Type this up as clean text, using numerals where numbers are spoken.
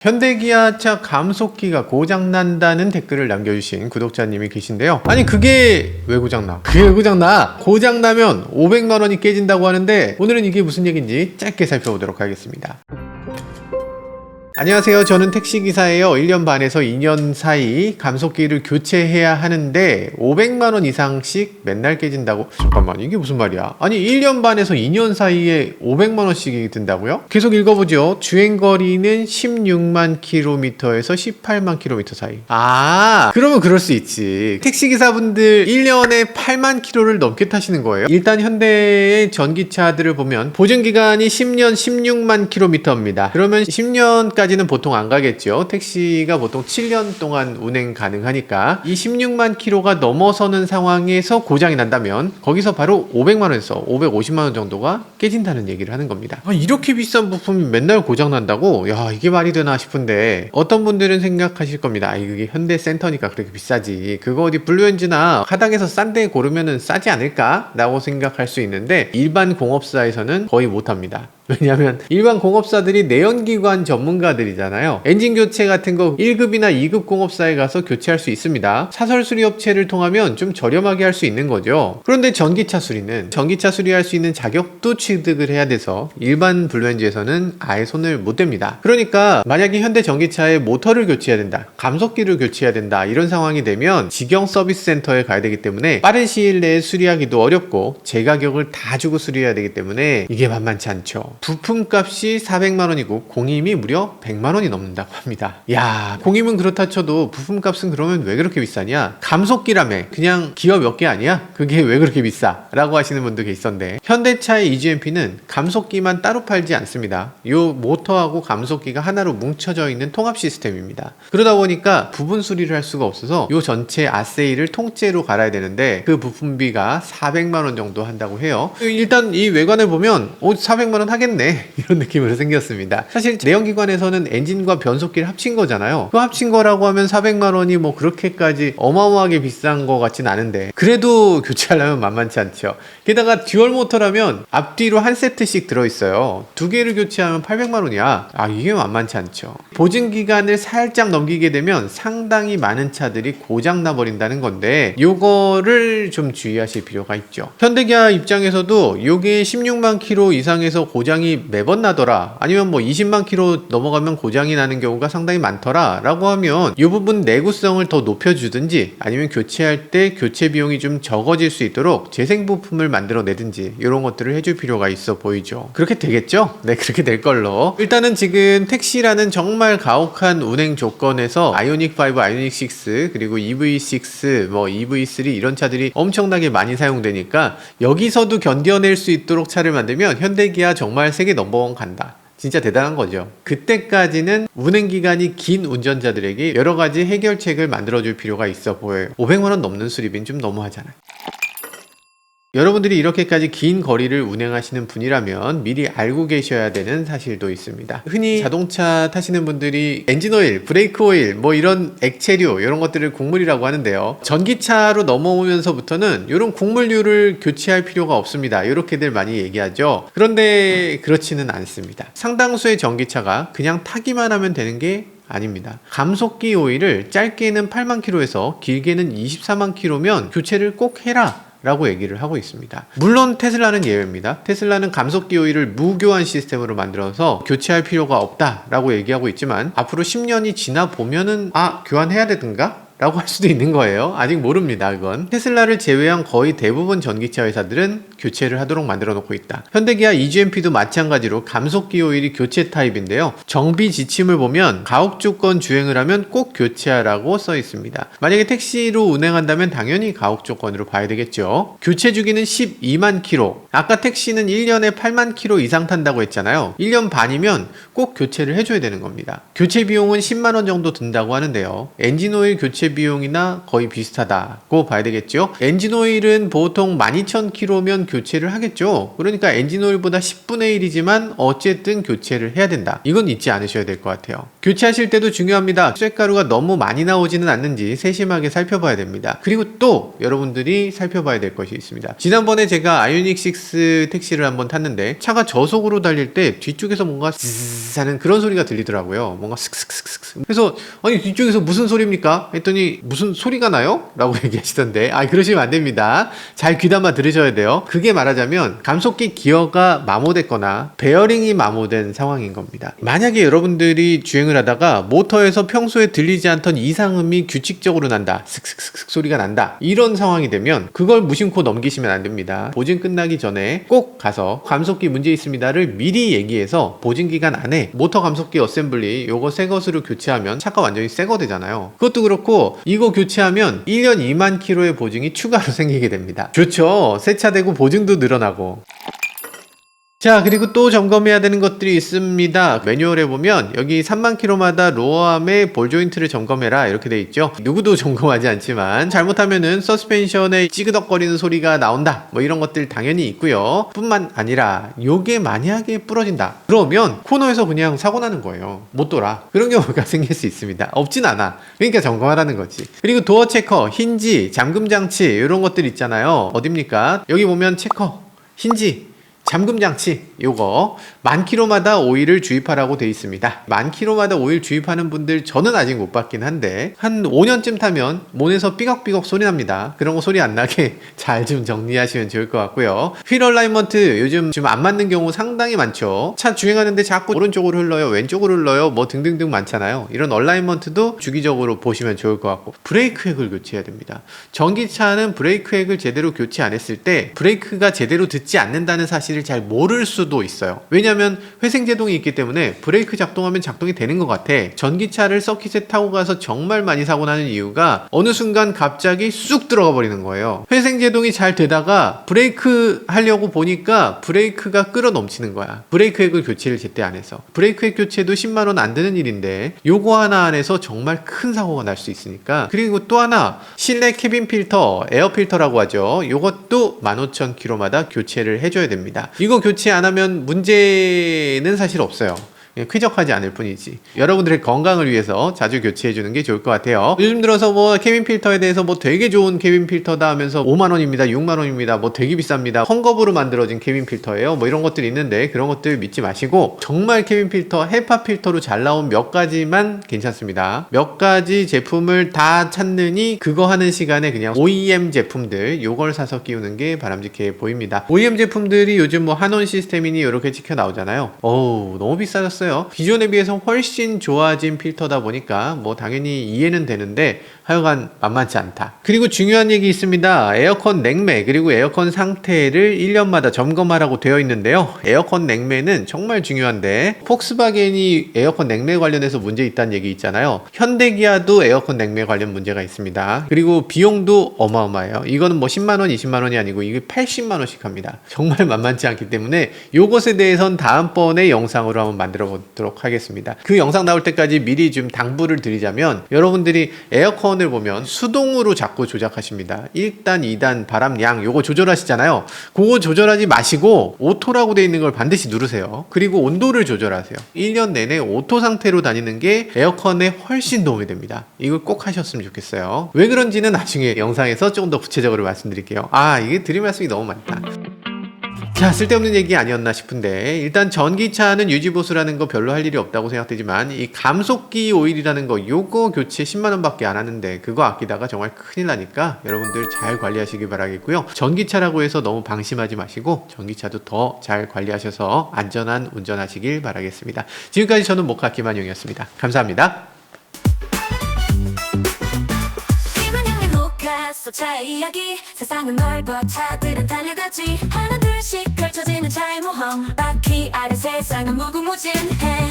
현대기아차 감속기가 고장난다는 댓글을 남겨주신 구독자님이 계신데요. 아니 그게 왜 고장나? 그게 왜 고장나? 고장나면 500만원이 깨진다고 하는데 오늘은 이게 무슨 얘기인지 짧게 살펴보도록 하겠습니다. 안녕하세요. 저는 택시기사예요. 1년 반에서 2년 사이 감속기를 교체해야 하는데 500만원 이상씩 맨날 깨진다고? 잠깐만, 이게 무슨 말이야? 아니 1년 반에서 2년 사이에 500만원씩이 든다고요? 계속 읽어보죠. 주행거리는 16만 킬로미터에서 18만 킬로미터 사이. 그러면 그럴 수 있지. 택시기사분들 1년에 8만 킬로를 넘게 타시는 거예요. 일단 현대의 전기차들을 보면 보증기간이 10년 16만 킬로미터입니다. 그러면 10년까지 는 보통 안 가겠죠. 택시가 보통 7년 동안 운행 가능하니까 이 16만 킬로가 넘어서는 상황에서 고장이 난다면 거기서 바로 500만원에서 550만원 정도가 깨진다는 얘기를 하는 겁니다. 이렇게 비싼 부품이 맨날 고장 난다고? 야, 이게 말이 되나 싶은데 어떤 분들은 생각하실 겁니다. 이게 현대센터니까 그렇게 비싸지. 그거 어디 블루엔즈나 하당에서 싼 데 고르면은 싸지 않을까? 라고 생각할 수 있는데 일반 공업사에서는 거의 못합니다. 왜냐하면 일반 공업사들이 내연기관 전문가들이잖아요. 엔진 교체 같은 거 1급이나 2급 공업사에 가서 교체할 수 있습니다. 사설 수리 업체를 통하면 좀 저렴하게 할 수 있는 거죠. 그런데 전기차 수리는 전기차 수리할 수 있는 자격도 취득을 해야 돼서 일반 블루엔즈에서는 아예 손을 못 댑니다. 그러니까 만약에 현대 전기차의 모터를 교체해야 된다, 감속기를 교체해야 된다, 이런 상황이 되면 직영 서비스 센터에 가야 되기 때문에 빠른 시일 내에 수리하기도 어렵고 제 가격을 다 주고 수리해야 되기 때문에 이게 만만치 않죠. 부품값이 400만원이고 공임이 무려 100만원이 넘는다고 합니다. 야, 공임은 그렇다 쳐도 부품값은 그러면 왜 그렇게 비싸냐? 감속기라며 그냥 기어 몇 개 아니야? 그게 왜 그렇게 비싸? 라고 하시는 분도 계시던데 현대차의 EGMP는 감속기만 따로 팔지 않습니다. 요 모터하고 감속기가 하나로 뭉쳐져 있는 통합 시스템입니다. 그러다 보니까 부분 수리를 할 수가 없어서 요 전체 아세이를 통째로 갈아야 되는데 그 부품비가 400만원 정도 한다고 해요. 일단 이 외관을 보면 400만원 하겠네, 이런 느낌으로 생겼습니다. 사실 내연기관에서는 엔진과 변속기를 합친 거잖아요. 그 합친 거라고 하면 400만원이 뭐 그렇게까지 어마어마하게 비싼 거 같진 않은데 그래도 교체하려면 만만치 않죠. 게다가 듀얼 모터라면 앞뒤로 한 세트씩 들어있어요. 두 개를 교체하면 800만원이야. 이게 만만치 않죠. 보증기간을 살짝 넘기게 되면 상당히 많은 차들이 고장나 버린다는 건데 요거를 좀 주의하실 필요가 있죠. 현대기아 입장에서도 요게 16만 킬로 이상에서 고장이 매번 나더라, 아니면 뭐 20만 킬로 넘어가면 고장이 나는 경우가 상당히 많더라 라고 하면 이 부분 내구성을 더 높여주든지 아니면 교체할 때 교체 비용이 좀 적어질 수 있도록 재생 부품을 만들어 내든지 이런 것들을 해줄 필요가 있어 보이죠. 그렇게 되겠죠? 네, 그렇게 될 걸로. 일단은 지금 택시라는 정말 가혹한 운행 조건에서 아이오닉5, 아이오닉6 그리고 EV6, 뭐 EV3 이런 차들이 엄청나게 많이 사용되니까 여기서도 견뎌낼 수 있도록 차를 만들면 현대기아 정말 세계 넘버원 간다. 진짜 대단한 거죠. 그때까지는 운행기간이 긴 운전자들에게 여러가지 해결책을 만들어줄 필요가 있어 보여요. 500만원 넘는 수리비는 좀 너무하잖아요. 여러분들이 이렇게까지 긴 거리를 운행하시는 분이라면 미리 알고 계셔야 되는 사실도 있습니다. 흔히 자동차 타시는 분들이 엔진오일, 브레이크오일, 뭐 이런 액체류 이런 것들을 곡물이라고 하는데요. 전기차로 넘어오면서부터는 이런 곡물류를 교체할 필요가 없습니다. 이렇게들 많이 얘기하죠. 그런데 그렇지는 않습니다. 상당수의 전기차가 그냥 타기만 하면 되는 게 아닙니다. 감속기 오일을 짧게는 8만 킬로에서 길게는 24만 킬로면 교체를 꼭 해라 라고 얘기를 하고 있습니다. 물론 테슬라는 예외입니다. 테슬라는 감속기 오일을 무교환 시스템으로 만들어서 교체할 필요가 없다 라고 얘기하고 있지만 앞으로 10년이 지나 보면은 교환해야 되든가? 라고 할 수도 있는 거예요. 아직 모릅니다. 그건 테슬라를 제외한 거의 대부분 전기차 회사들은 교체를 하도록 만들어 놓고 있다. 현대기아 EGMP도 마찬가지로 감속기 오일이 교체 타입인데요. 정비 지침을 보면 가옥조건 주행을 하면 꼭 교체하라고 써 있습니다. 만약에 택시로 운행한다면 당연히 가옥조건으로 봐야 되겠죠. 교체 주기는 12만 킬로. 아까 택시는 1년에 8만 킬로 이상 탄다고 했잖아요. 1년 반이면 꼭 교체를 해줘야 되는 겁니다. 교체 비용은 10만원 정도 든다고 하는데요. 엔진오일 교체 교체 비용이나 거의 비슷하다고 봐야 되겠죠. 엔진오일은 보통 12,000km면 교체를 하겠죠. 그러니까 엔진오일보다 10분의 1이지만 어쨌든 교체를 해야 된다. 이건 잊지 않으셔야 될 것 같아요. 교체하실 때도 중요합니다. 쇳가루가 너무 많이 나오지는 않는지 세심하게 살펴봐야 됩니다. 그리고 또 여러분들이 살펴봐야 될 것이 있습니다. 지난번에 제가 아이오닉 6 택시를 한번 탔는데 차가 저속으로 달릴 때 뒤쪽에서 뭔가 스스스 하는 그런 소리가 들리더라고요. 뭔가 슥슥슥슥. 그래서 아니 뒤쪽에서 무슨 소리입니까? 했더니 무슨 소리가 나요? 라고 얘기하시던데 그러시면 안 됩니다. 잘 귀담아 들으셔야 돼요. 그게 말하자면 감속기 기어가 마모됐거나 베어링이 마모된 상황인 겁니다. 만약에 여러분들이 주행을 하다가 모터에서 평소에 들리지 않던 이상음이 규칙적으로 난다. 슥슥슥 소리가 난다. 이런 상황이 되면 그걸 무심코 넘기시면 안 됩니다. 보증 끝나기 전에 꼭 가서 감속기 문제 있습니다를 미리 얘기해서 보증 기간 안에 모터 감속기 어셈블리 요거 새 것으로 교체하면 차가 완전히 새거 되잖아요. 그것도 그렇고 이거 교체하면 1년 2만 킬로의 보증이 추가로 생기게 됩니다. 좋죠. 새 차 되고 보증도 늘어나고. 자, 그리고 또 점검해야 되는 것들이 있습니다. 매뉴얼에 보면 여기 3만 킬로마다 로어암의 볼 조인트를 점검해라 이렇게 돼 있죠. 누구도 점검하지 않지만 잘못하면은 서스펜션에 찌그덕거리는 소리가 나온다 뭐 이런 것들 당연히 있고요. 뿐만 아니라 요게 만약에 부러진다 그러면 코너에서 그냥 사고 나는 거예요. 못 돌아. 그런 경우가 생길 수 있습니다. 없진 않아. 그러니까 점검하라는 거지. 그리고 도어 체커, 힌지, 잠금 장치 이런 것들 있잖아요. 어딥니까? 여기 보면 체커, 힌지, 잠금 장치 요거 10,000km마다 오일을 주입하라고 되어 있습니다. 10,000km마다 오일 주입하는 분들 저는 아직 못 봤긴 한데 한 5년쯤 타면 문에서 삐걱삐걱 소리 납니다. 그런 거 소리 안 나게 잘 좀 정리하시면 좋을 것 같고요. 휠 얼라이먼트 요즘 지금 안 맞는 경우 상당히 많죠. 차 주행하는데 자꾸 오른쪽으로 흘러요, 왼쪽으로 흘러요, 뭐 등등등 많잖아요. 이런 얼라이먼트도 주기적으로 보시면 좋을 것 같고 브레이크 액을 교체해야 됩니다. 전기차는 브레이크 액을 제대로 교체 안 했을 때 브레이크가 제대로 듣지 않는다는 사실을 잘 모를 수도 있어요. 왜냐하면 회생제동이 있기 때문에 브레이크 작동하면 작동이 되는 것 같아. 전기차를 서킷에 타고 가서 정말 많이 사고 나는 이유가 어느 순간 갑자기 쑥 들어가 버리는 거예요. 회생제동이 잘 되다가 브레이크 하려고 보니까 브레이크가 끌어 넘치는 거야. 브레이크 액을 교체를 제때 안 해서. 브레이크 액 교체도 10만원 안 드는 일인데 요거 하나 안에서 정말 큰 사고가 날 수 있으니까. 그리고 또 하나 실내 캐빈 필터, 에어 필터라고 하죠. 요것도 15,000km마다 교체를 해줘야 됩니다. 이거 교체 안 하면 문제는 사실 없어요. 쾌적하지 않을 뿐이지. 여러분들의 건강을 위해서 자주 교체해 주는 게 좋을 것 같아요. 요즘 들어서 뭐 캐빈 필터에 대해서 뭐 되게 좋은 캐빈 필터다 하면서 5만원입니다 6만원입니다 뭐 되게 비쌉니다, 헝겊으로 만들어진 캐빈 필터예요 뭐 이런 것들이 있는데 그런 것들 믿지 마시고 정말 캐빈 필터, 헤파 필터로 잘 나온 몇 가지만 괜찮습니다. 몇 가지 제품을 다 찾느니 그거 하는 시간에 그냥 OEM 제품들 요걸 사서 끼우는 게 바람직해 보입니다. OEM 제품들이 요즘 뭐 한온 시스템이니 이렇게 찍혀 나오잖아요. 어우 너무 비싸졌어요. 기존에 비해서 훨씬 좋아진 필터다 보니까 뭐 당연히 이해는 되는데 하여간 만만치 않다. 그리고 중요한 얘기 있습니다. 에어컨 냉매 그리고 에어컨 상태를 1년마다 점검하라고 되어 있는데요. 에어컨 냉매는 정말 중요한데 폭스바겐이 에어컨 냉매 관련해서 문제 있다는 얘기 있잖아요. 현대기아도 에어컨 냉매 관련 문제가 있습니다. 그리고 비용도 어마어마해요. 이거는 뭐 10만원 20만원이 아니고 이게 80만원씩 합니다. 정말 만만치 않기 때문에 요것에 대해선 다음번에 영상으로 한번 만들어 보도록 하겠습니다. 그 영상 나올 때까지 미리 좀 당부를 드리자면 여러분들이 에어컨을 보면 수동으로 자꾸 조작하십니다. 1단, 2단 바람량 요거 조절하시잖아요. 그거 조절하지 마시고 오토라고 되어 있는 걸 반드시 누르세요. 그리고 온도를 조절하세요. 1년 내내 오토 상태로 다니는 게 에어컨에 훨씬 도움이 됩니다. 이걸 꼭 하셨으면 좋겠어요. 왜 그런지는 나중에 영상에서 조금 더 구체적으로 말씀드릴게요. 이게 드릴 말씀이 너무 많다. 자, 쓸데없는 얘기 아니었나 싶은데 일단 전기차는 유지보수라는 거 별로 할 일이 없다고 생각되지만 이 감속기 오일이라는 거 요거 교체 10만원 밖에 안 하는데 그거 아끼다가 정말 큰일 나니까 여러분들 잘 관리하시기 바라겠고요. 전기차라고 해서 너무 방심하지 마시고 전기차도 더 잘 관리하셔서 안전한 운전하시길 바라겠습니다. 지금까지 저는 모카 김한용이었습니다. 감사합니다. 차의 이야기 세상은 넓어 차들은 달려가지 하나 둘씩 펼쳐지는 차의 모험 바퀴 아래 세상은 무궁무진해